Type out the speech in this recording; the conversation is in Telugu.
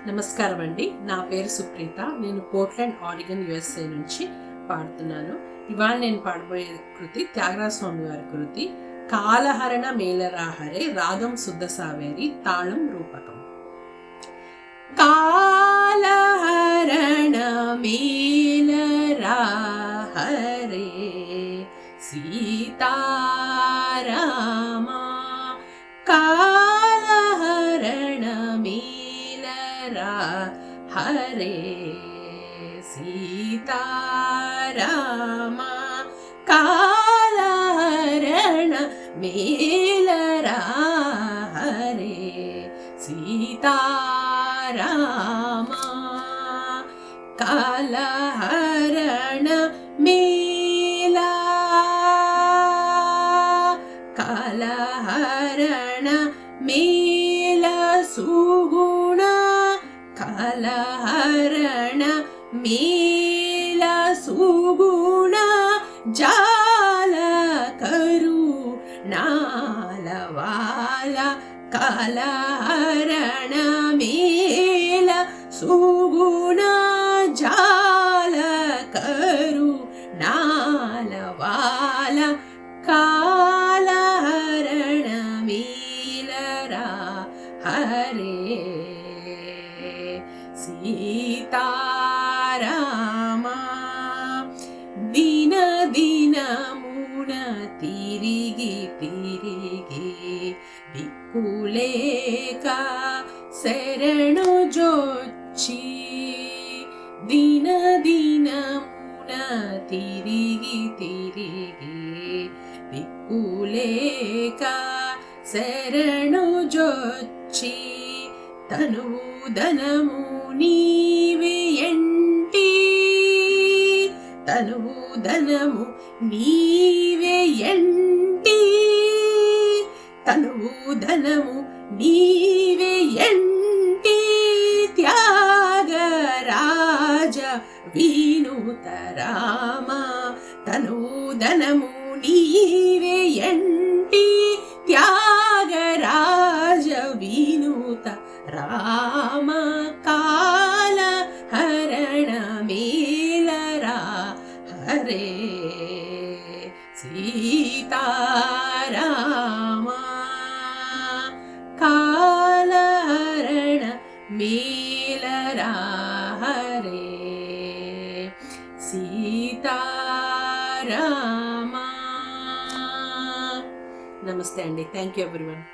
నమస్కారం అండి. నా పేరు సుప్రీత. నేను పోర్ట్లాండ్, ఆరిగన్, USA నుంచి పాడుతున్నాను. ఇవాళ నేను పాడబోయే కృతి త్యాగరాజ స్వామి వారి కృతి కాలహరణ మేలరాహరే, రాగం శుద్ధ సావేరి, తాళం రూపకం. కాలహరణ మేలరాహరే సీతారామా, కాలహరణ హరే సీతారామా, కాలహరణ మేలరా హరే సీతారామా, కాలహరణ మేలా, కాలహరణ మేల సుగుణ, కాలహరణ మేల సుగుణ జాల కరుణాలవాల, కాలహరణ మేల సుగుణ జాల కరుణాలవాల, కాలహరణ మేలరా హరే సీతారామా. దిన దినమున తిరిగి తిరిగి దిక్కులేక శరణు జొచ్చి, దిన దినమున తిరిగి తిరిగి దిక్కులేక శరణు జొచ్చి, తనువు ధనము నీవే ఎంటి, తనువు ధనము నీవే ఎంటి, తనువు ధనము నీవే ఎంటి, త్యాగరాజ వినుత రామ, తనువు ధనము నీవే ఎంటి, త్యాగరాజ వినుత రామ, కాలహరణ మేలరా హరే సీతారామా, కాలహరణ మేలరా హరే సీతారామా. నమస్తే అండి. Thank you everyone.